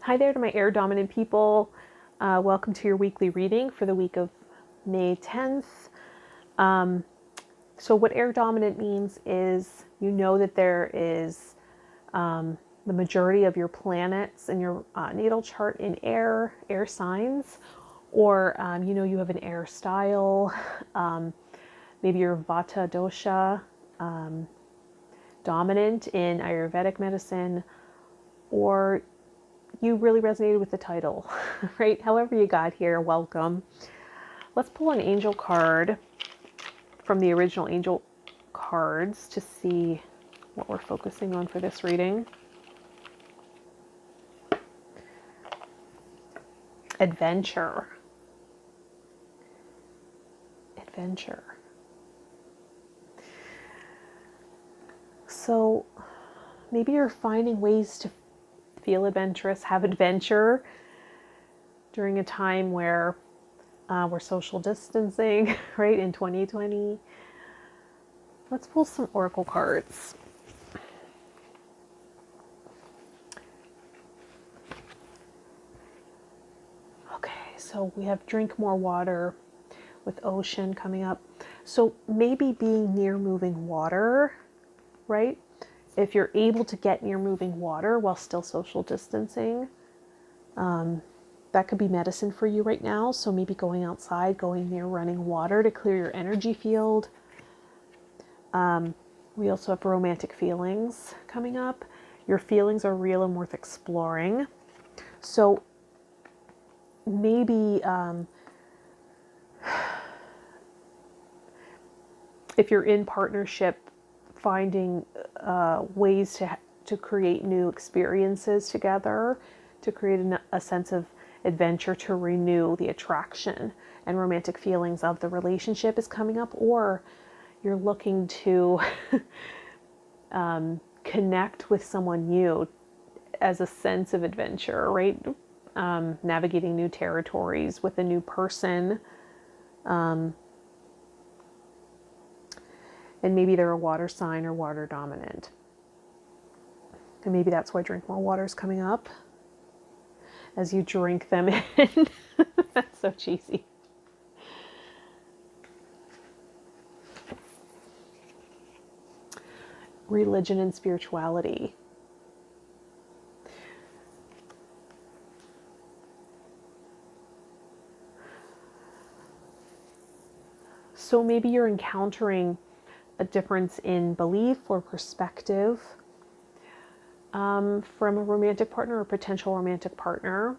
Hi there to my air dominant people. Welcome to your weekly reading for the week of May 10th. So what air dominant means is you know that there is the majority of your planets in your natal chart in air signs, or you know you have an air style. Maybe you're Vata dosha dominant in Ayurvedic medicine, or you really resonated with the title, right? However you got here, welcome. Let's pull an angel card from the original angel cards to see what we're focusing on for this reading. Adventure. Adventure. So maybe you're finding ways to feel adventurous, have adventure during a time where we're social distancing, right, in 2020. Let's pull some oracle cards. Okay, so we have drink more water with ocean coming up. So maybe being near moving water, right? If you're able to get near moving water while still social distancing, that could be medicine for you right now. So maybe going outside, going near running water to clear your energy field. We also have romantic feelings coming up. Your feelings are real and worth exploring. So maybe if you're in partnership, finding ways to create new experiences together, to create a sense of adventure, to renew the attraction and romantic feelings of the relationship is coming up, or you're looking to connect with someone new as a sense of adventure, right? Navigating new territories with a new person. And maybe they're a water sign or water dominant. And maybe that's why drink more water is coming up as you drink them in. That's so cheesy. Religion and spirituality. So maybe you're encountering a difference in belief or perspective from a romantic partner or potential romantic partner,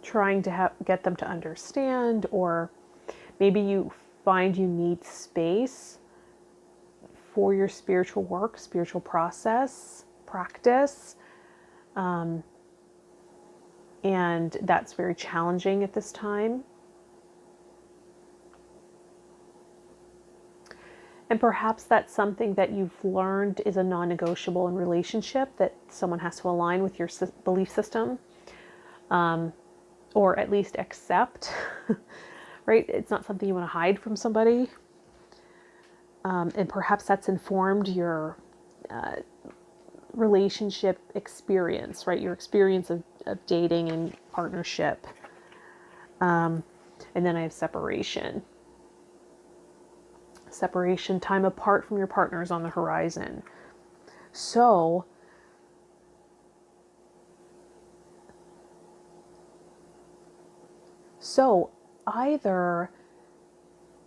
trying to get them to understand, or maybe you find you need space for your spiritual work, spiritual practice, and that's very challenging at this time. And perhaps that's something that you've learned is a non-negotiable in relationship, that someone has to align with your belief system, or at least accept, right? It's not something you want to hide from somebody. And perhaps that's informed your relationship experience, right? Your experience of dating and partnership. And then I have separation. Separation, time apart from your partner is on the horizon. So either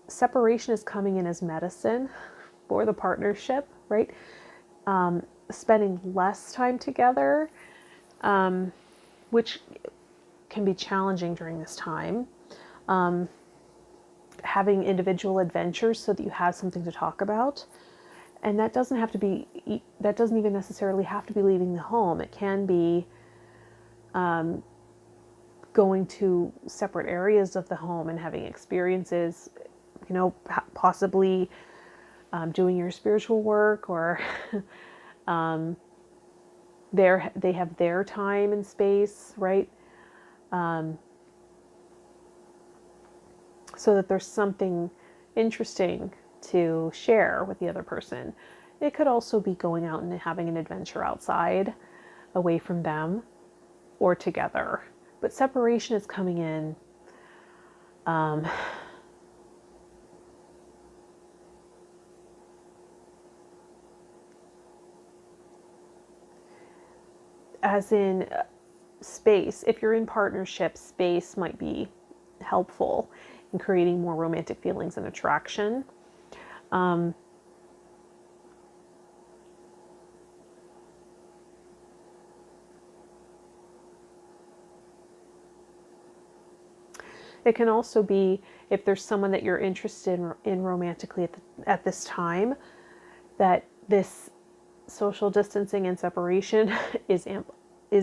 separation is coming in as medicine for the partnership, right? Spending less time together, which can be challenging during this time. Having individual adventures so that you have something to talk about. And that doesn't even necessarily have to be leaving the home. It can be going to separate areas of the home and having experiences, you know, possibly doing your spiritual work, or they have their time and space, right? So that there's something interesting to share with the other person. It could also be going out and having an adventure outside, away from them. or together. But separation is coming in as in space. If you're in partnership, space might be helpful in creating more romantic feelings and attraction. It can also be if there's someone that you're interested in romantically at this time, that this social distancing and separation is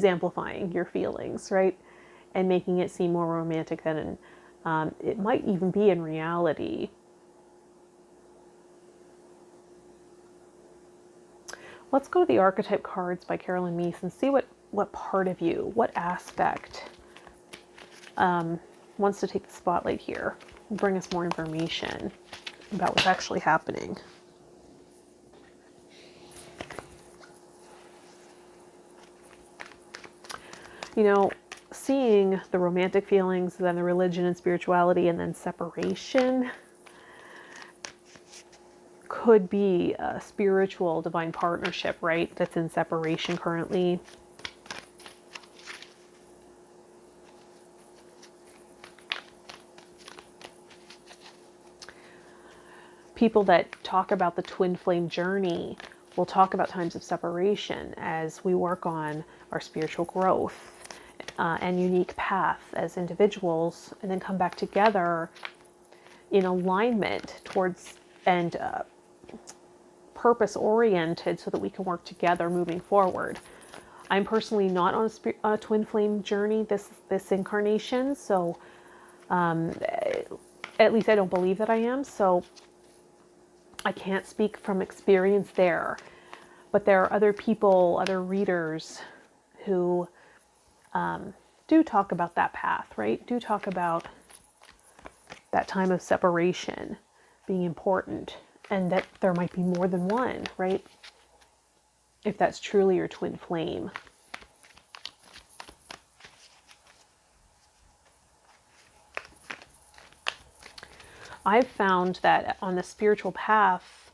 amplifying your feelings, right? And making it seem more romantic than it might even be in reality. Let's go to the archetype cards by Carolyn Meese and see what part of you, what aspect wants to take the spotlight here and bring us more information about what's actually happening. You know, seeing the romantic feelings, then the religion and spirituality, and then separation could be a spiritual divine partnership, right? That's in separation currently. People that talk about the twin flame journey will talk about times of separation as we work on our spiritual growth and unique path as individuals, and then come back together in alignment towards and purpose oriented so that we can work together moving forward. I'm personally not on a twin flame journey this incarnation, so at least I don't believe that I am, so I can't speak from experience there. But there are other people, other readers who do talk about that path, right? Do talk about that time of separation being important, and that there might be more than one, right? If that's truly your twin flame. I've found that on the spiritual path,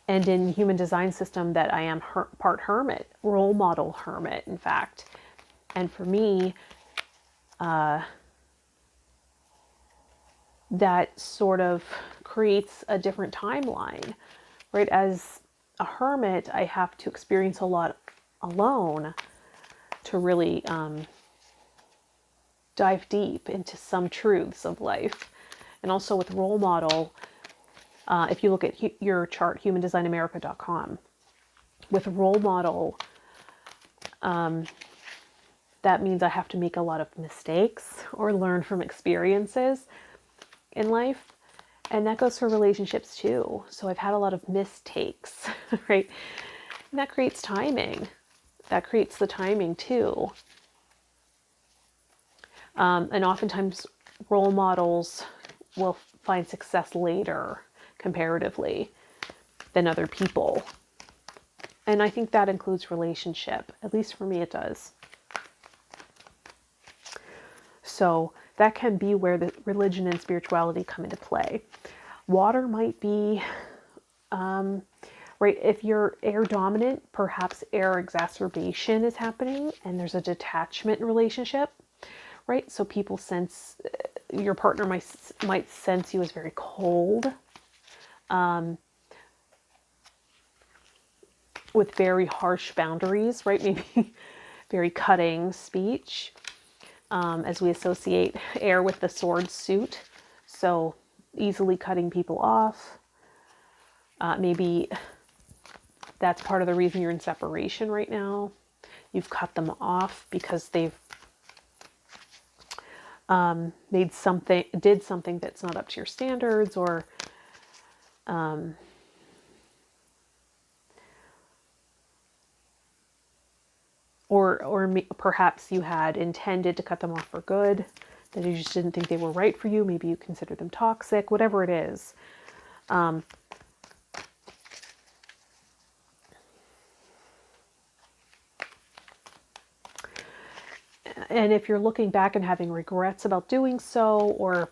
and in human design system, that I am part hermit, role model hermit, in fact. And for me, that sort of creates a different timeline, right? As a hermit, I have to experience a lot alone to really dive deep into some truths of life. And also with role model, if you look at your chart, humandesignamerica.com, with role model, that means I have to make a lot of mistakes or learn from experiences in life. And that goes for relationships too. So I've had a lot of mistakes, right? And that creates timing. That creates the timing too. And oftentimes role models will find success later, comparatively, than other people. And I think that includes relationship. At least for me, it does. So that can be where the religion and spirituality come into play. Water might be, right, if you're air dominant, perhaps air exacerbation is happening and there's a detachment relationship, right? So people sense, your partner might sense you as very cold, with very harsh boundaries, right? Maybe very cutting speech, as we associate air with the sword suit. So easily cutting people off. Maybe that's part of the reason you're in separation right now. You've cut them off because they've did something that's not up to your standards, or perhaps you had intended to cut them off for good, that you just didn't think they were right for you. Maybe you consider them toxic, whatever it is. And if you're looking back and having regrets about doing so, or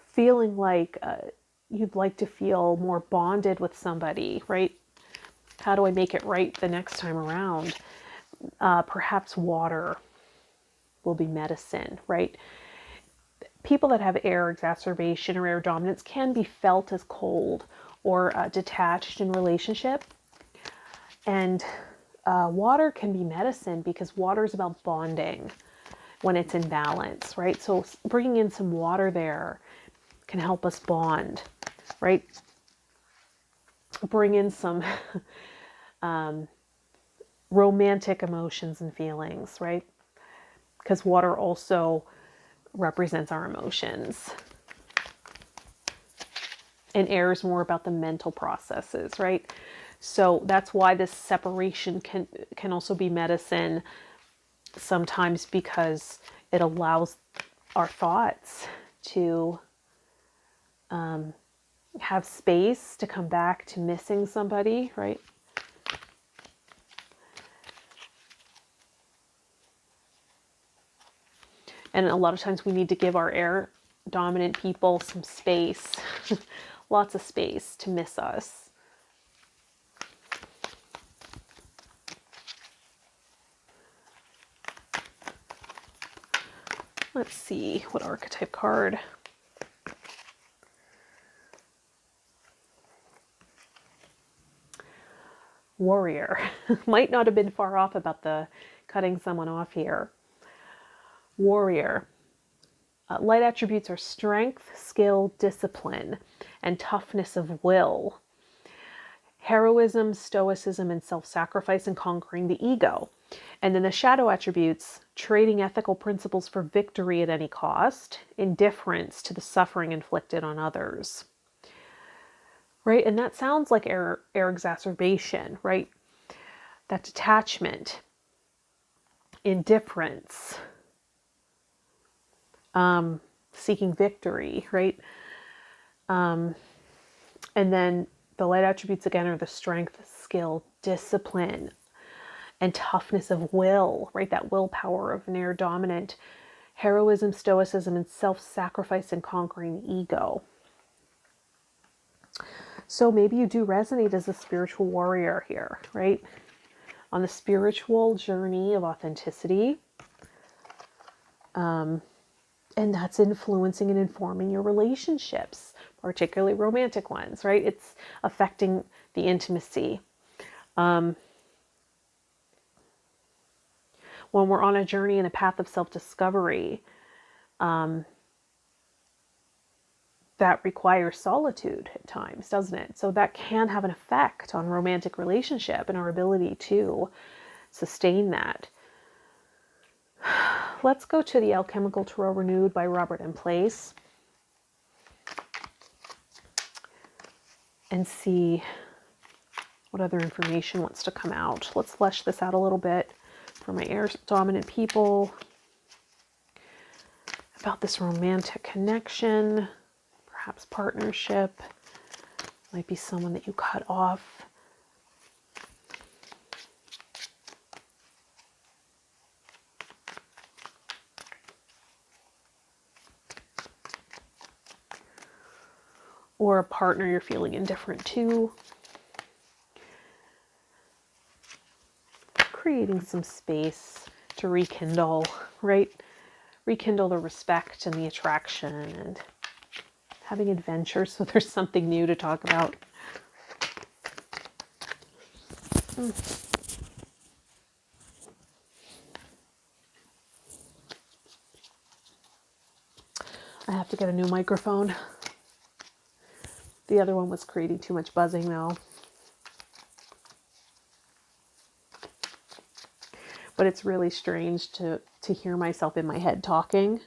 feeling like you'd like to feel more bonded with somebody, right? How do I make it right the next time around? Perhaps water will be medicine, right? People that have air exacerbation or air dominance can be felt as cold or detached in relationship. And water can be medicine because water is about bonding when it's in balance, right? So bringing in some water there can help us bond, right? Bring in some romantic emotions and feelings, right? Because water also represents our emotions. And air is more about the mental processes, right? So that's why this separation can also be medicine sometimes, because it allows our thoughts to have space to come back to missing somebody, right? And a lot of times we need to give our air dominant people some space, lots of space to miss us. Let's see, what archetype card? Warrior. Might not have been far off about the cutting someone off here. Warrior. Light attributes are strength, skill, discipline, and toughness of will. Heroism, stoicism, and self-sacrifice, and conquering the ego. And then the shadow attributes: trading ethical principles for victory at any cost, indifference to the suffering inflicted on others. Right? And that sounds like air exacerbation, right? That detachment, indifference, seeking victory, right? And then the light attributes again are the strength, skill, discipline, and toughness of will, right? That willpower of an air dominant. Heroism, stoicism, and self-sacrifice and conquering the ego. So maybe you do resonate as a spiritual warrior here, right? On the spiritual journey of authenticity. And that's influencing and informing your relationships, particularly romantic ones, right? It's affecting the intimacy. When we're on a journey and a path of self-discovery, that requires solitude at times, doesn't it? So that can have an effect on romantic relationship and our ability to sustain that. Let's go to the Alchemical Tarot Renewed by Robert M. Place and see what other information wants to come out. Let's flesh this out a little bit for my air dominant people about this romantic connection, perhaps partnership. Might be someone that you cut off. Or a partner you're feeling indifferent to. Creating some space to rekindle, right? Rekindle the respect and the attraction and having adventures so there's something new to talk about. I have to get a new microphone. The other one was creating too much buzzing though. But it's really strange to hear myself in my head talking.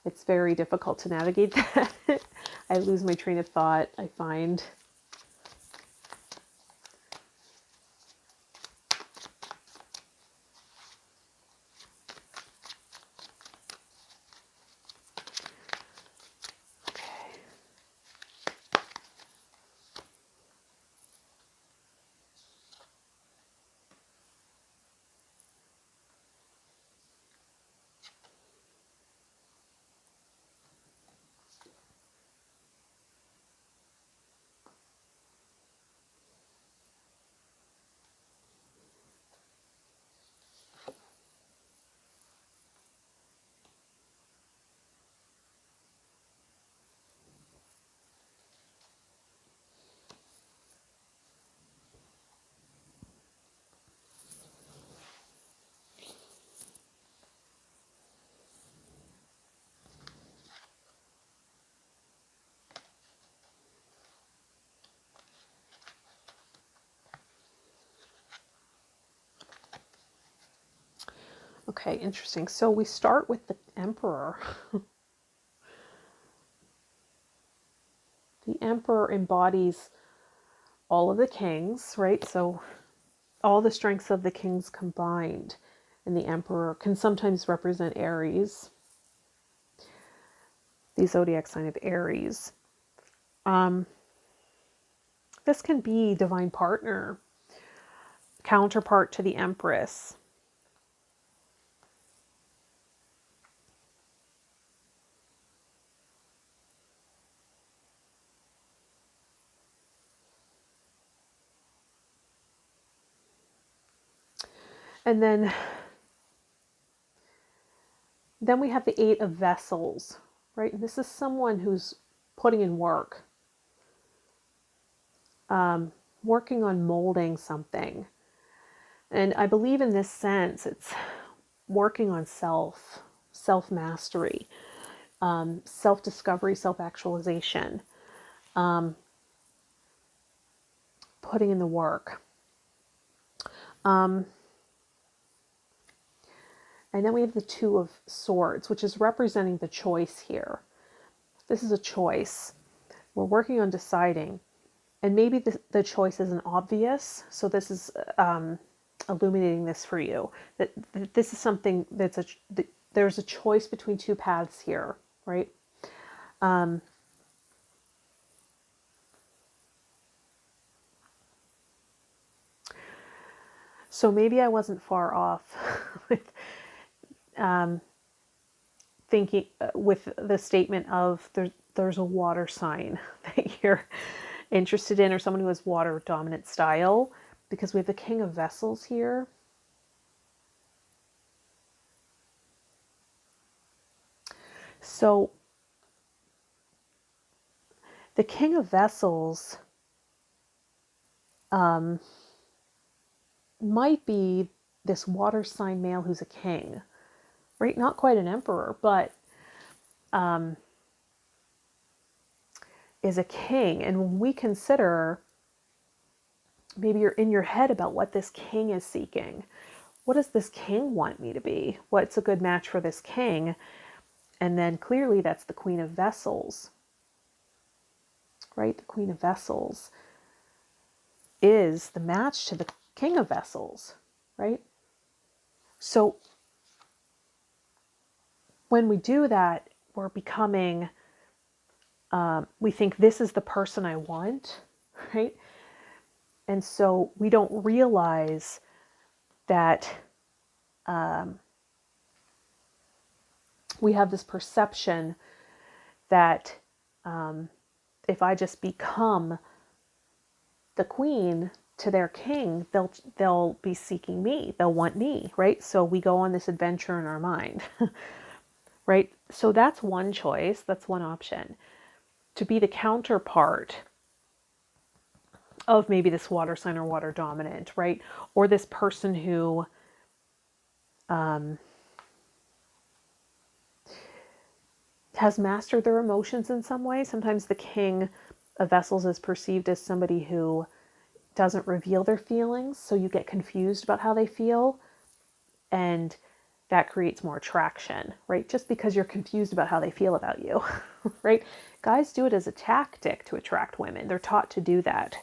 It's very difficult to navigate that. I lose my train of thought, I find. Okay, interesting. So we start with the Emperor. The Emperor embodies all of the kings, right? So all the strengths of the kings combined. And the Emperor can sometimes represent Aries, the zodiac sign of Aries. This can be divine partner, counterpart to the Empress. And then we have the Eight of Vessels, right? And this is someone who's putting in work, working on molding something. And I believe in this sense, it's working on self-mastery, self-discovery, self-actualization, putting in the work. And then we have the Two of Swords, which is representing the choice here. This is a choice. We're working on deciding. And maybe the choice isn't obvious. So this is illuminating this for you. That this is something there's a choice between two paths here, right? So maybe I wasn't far off with thinking with the statement of there's a water sign that you're interested in, or someone who has water dominant style, because we have the King of Vessels here. So the King of Vessels might be this water sign male who's a king, right? Not quite an emperor, but is a king. And when we consider, maybe you're in your head about what this king is seeking. What does this king want me to be? What's a good match for this king? And then clearly that's the Queen of Vessels, right? The Queen of Vessels is the match to the King of Vessels, right? So when we do that, we're becoming, we think this is the person I want, right? And so we don't realize that we have this perception that if I just become the queen to their king, they'll be seeking me. They'll want me, right? So we go on this adventure in our mind, right? So that's one choice. That's one option. To be the counterpart of maybe this water sign or water dominant, right? Or this person who has mastered their emotions in some way. Sometimes the King of Vessels is perceived as somebody who doesn't reveal their feelings, so you get confused about how they feel, and that creates more attraction, right? Just because you're confused about how they feel about you, right? Guys do it as a tactic to attract women. They're taught to do that.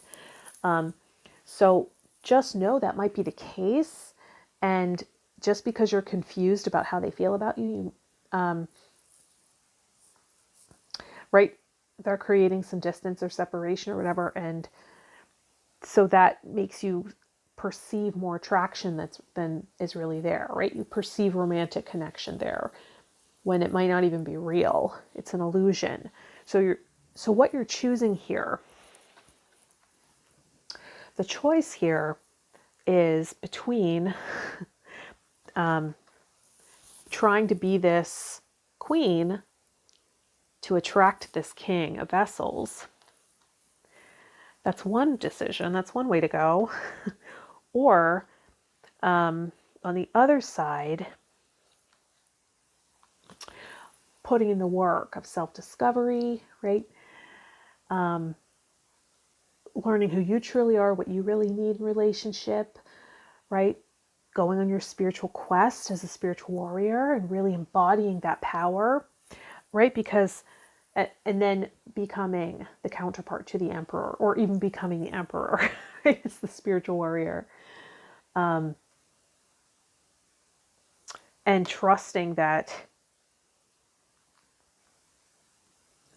So just know that might be the case, and just because you're confused about how they feel about you, right? They're creating some distance or separation or whatever, and so that makes you perceive more attraction than is really there, right? You perceive romantic connection there when it might not even be real. It's an illusion. So what you're choosing here, the choice here is between trying to be this queen to attract this King of Vessels. That's one decision. That's one way to go. Or on the other side, putting in the work of self-discovery, right? Learning who you truly are, what you really need in relationship, right? going on your spiritual quest as a spiritual warrior and really embodying that power, right? Because, and then becoming the counterpart to the emperor, or even becoming the emperor, right? As the spiritual warrior. And trusting that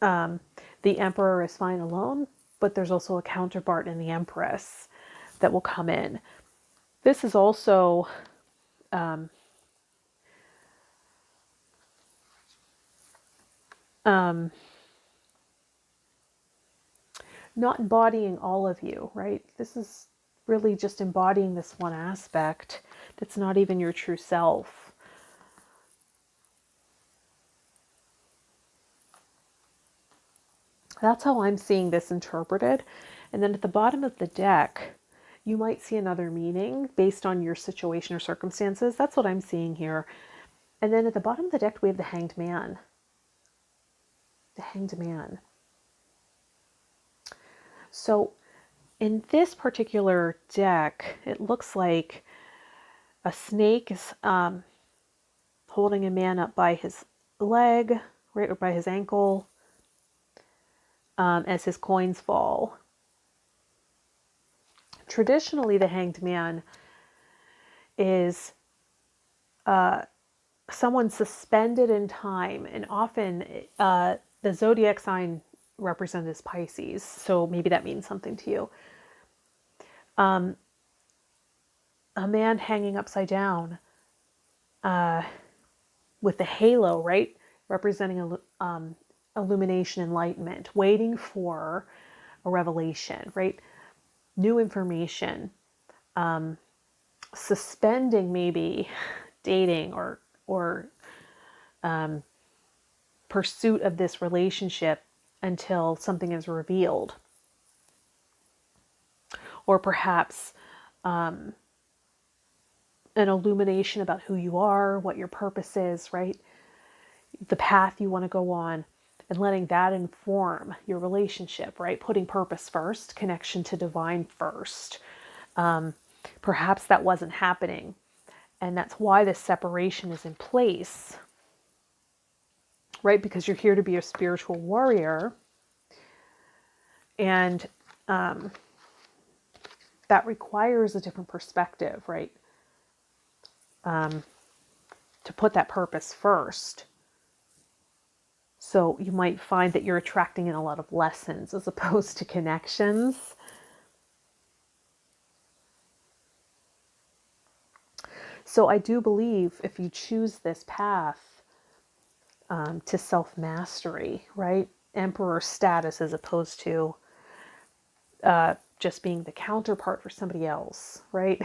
the emperor is fine alone, but there's also a counterpart in the empress that will come in. This is also not embodying all of you, right? This is really just embodying this one aspect that's not even your true self. That's how I'm seeing this interpreted. And then at the bottom of the deck, you might see another meaning based on your situation or circumstances. That's what I'm seeing here. And then at the bottom of the deck, we have the Hanged Man. The Hanged Man. So in this particular deck, it looks like a snake is holding a man up by his leg, right, or by his ankle, as his coins fall. Traditionally, the Hanged Man is someone suspended in time, and often the zodiac sign represented as Pisces, so maybe that means something to you. A man hanging upside down with the halo, right, representing illumination, enlightenment, waiting for a revelation, right, new information, suspending maybe dating or pursuit of this relationship until something is revealed. Or perhaps an illumination about who you are, what your purpose is, right? The path you want to go on, and letting that inform your relationship, right? Putting purpose first, connection to divine first. Perhaps that wasn't happening, and that's why this separation is in place, right? Because you're here to be a spiritual warrior, and that requires a different perspective, right? To put that purpose first. So you might find that you're attracting in a lot of lessons as opposed to connections. So I do believe if you choose this path to self-mastery, right? Emperor status as opposed to just being the counterpart for somebody else, right?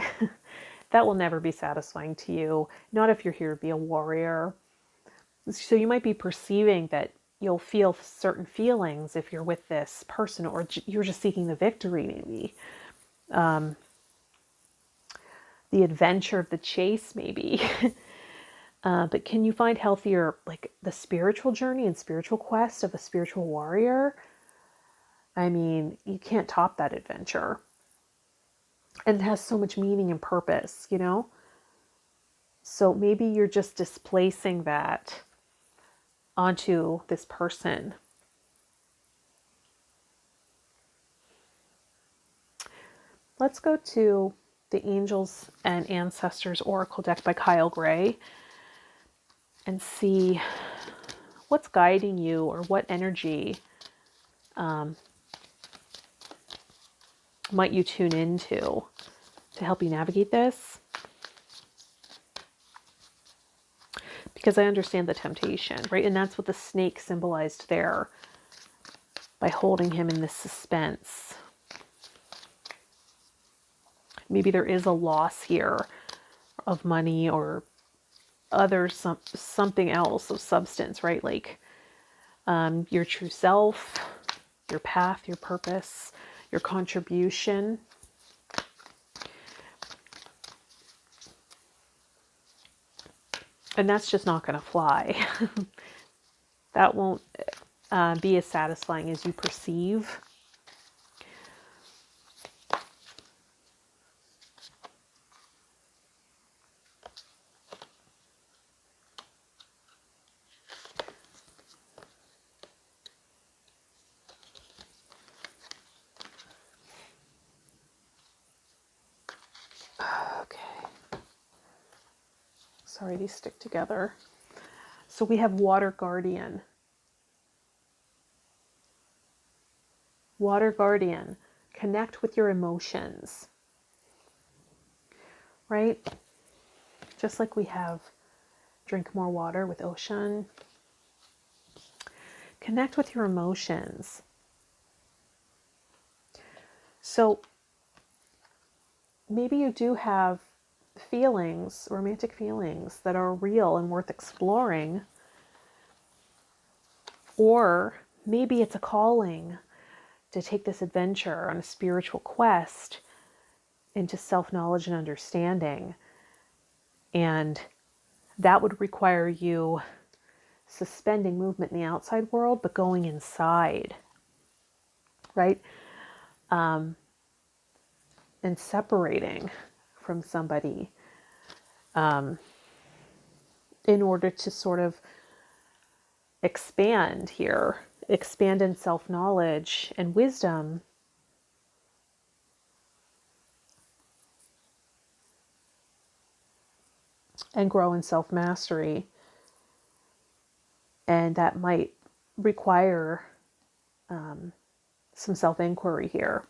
That will never be satisfying to you. Not if you're here to be a warrior. So you might be perceiving that you'll feel certain feelings if you're with this person, or you're just seeking the victory, maybe. The adventure of the chase, maybe. But can you find healthier, like the spiritual journey and spiritual quest of a spiritual warrior? I mean, you can't top that adventure. And it has so much meaning and purpose, you know? So maybe you're just displacing that onto this person. Let's go to the Angels and Ancestors Oracle deck by Kyle Gray and see what's guiding you, or what energy might you tune into to help you navigate this. Because I understand the temptation, right? And that's what the snake symbolized there by holding him in this suspense. Maybe there is a loss here of money or something else of substance, right? Like your true self, your path, your purpose, your contribution. And that's just not going to fly. That won't be as satisfying as you perceive. Sorry, these stick together. So we have water guardian. Water guardian. Connect with your emotions. Right? Just like we have drink more water with ocean. Connect with your emotions. So maybe you do have feelings, romantic feelings that are real and worth exploring. Or maybe it's a calling to take this adventure on a spiritual quest into self-knowledge and understanding. And that would require you suspending movement in the outside world, but going inside, right? And separating from somebody in order to sort of expand here, expand in self-knowledge and wisdom. And grow in self-mastery. And that might require some self-inquiry here.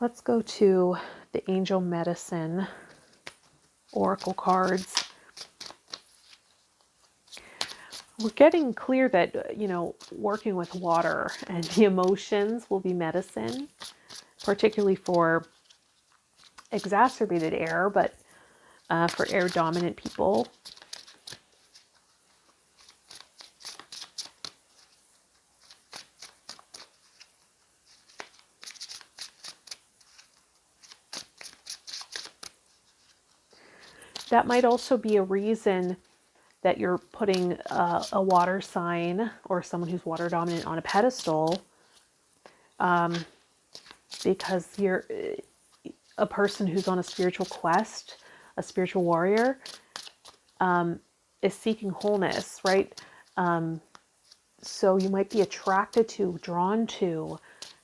Let's go to the Angel Medicine Oracle cards. We're getting clear that, working with water and the emotions will be medicine, particularly for exacerbated air, but for air dominant people. That might also be a reason that you're putting a water sign or someone who's water dominant on a pedestal, because you're a person who's on a spiritual quest, a spiritual warrior, is seeking wholeness, right? So you might be attracted to, drawn to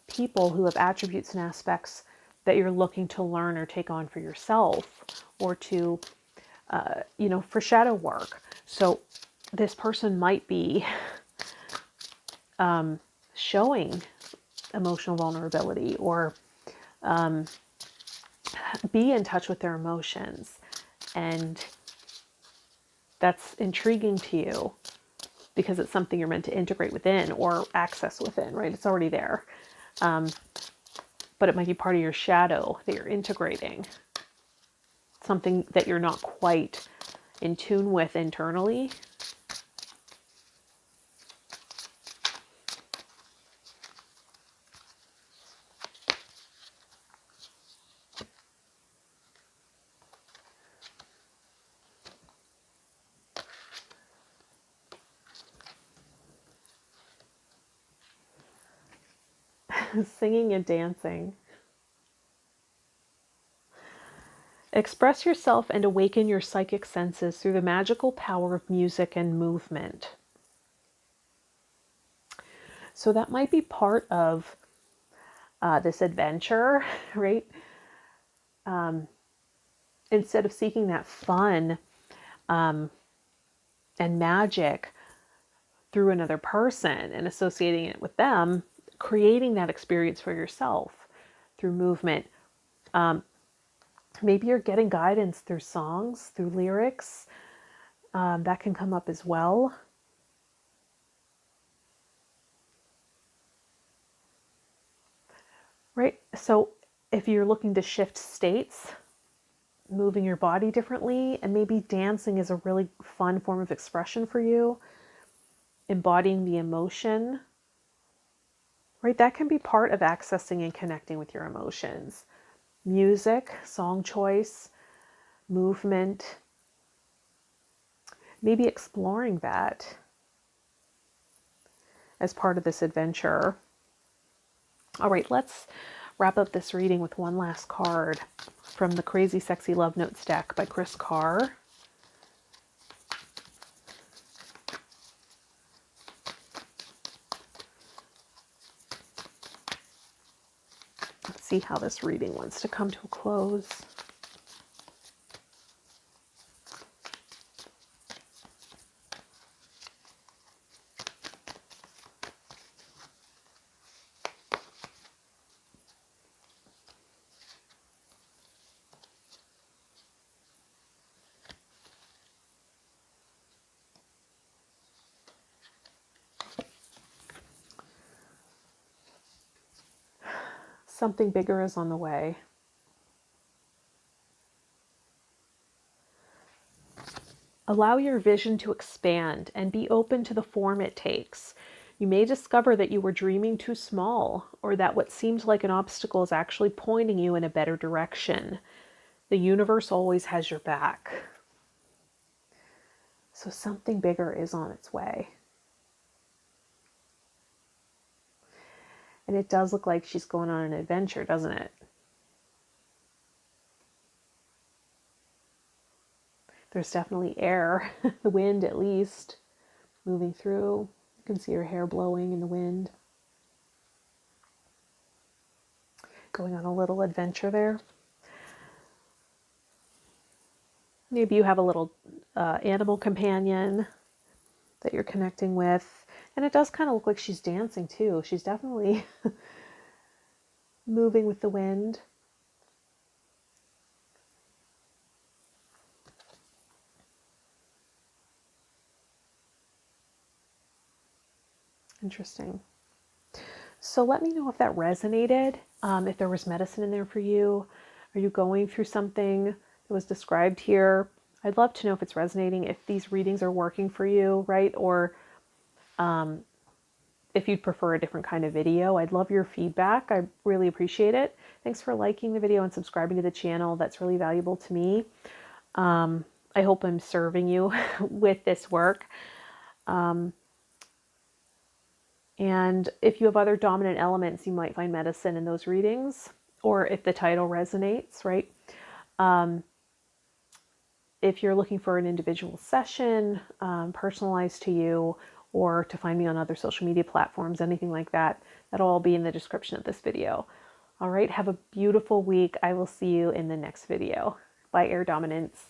people who have attributes and aspects that you're looking to learn or take on for yourself, or to, for shadow work. So this person might be showing emotional vulnerability, or be in touch with their emotions. And that's intriguing to you because it's something you're meant to integrate within or access within, right? It's already there. But it might be part of your shadow that you're integrating. Something that you're not quite in tune with internally. Singing and dancing. Express yourself and awaken your psychic senses through the magical power of music and movement. So that might be part of this adventure, right? Instead of seeking that fun and magic through another person and associating it with them, creating that experience for yourself through movement. Maybe you're getting guidance through songs, through lyrics. That can come up as well. Right? So if you're looking to shift states, moving your body differently, and maybe dancing is a really fun form of expression for you, embodying the emotion, right? That can be part of accessing and connecting with your emotions. Music, song choice, movement, maybe exploring that as part of this adventure. All right, let's wrap up this reading with one last card from the Crazy Sexy Love Notes deck by Chris Carr. Let's see how this reading wants to come to a close. Something bigger is on the way. Allow your vision to expand and be open to the form it takes. You may discover that you were dreaming too small, or that what seemed like an obstacle is actually pointing you in a better direction. The universe always has your back. So something bigger is on its way. And it does look like she's going on an adventure, doesn't it? There's definitely air, the wind at least, moving through. You can see her hair blowing in the wind. Going on a little adventure there. Maybe you have a little animal companion that you're connecting with. And it does kind of look like she's dancing too. She's definitely moving with the wind. Interesting. So let me know if that resonated, if there was medicine in there for you. Are you going through something that was described here? I'd love to know if it's resonating, if these readings are working for you, right? Or if you'd prefer a different kind of video. I'd love your feedback. I really appreciate it. Thanks for liking the video and subscribing to the channel. That's really valuable to me. I hope I'm serving you with this work. And if you have other dominant elements, you might find medicine in those readings, or if the title resonates, right? If you're looking for an individual session, personalized to you, or to find me on other social media platforms, anything like that, that'll all be in the description of this video. All right, have a beautiful week. I will see you in the next video. Bye, Air Dominance.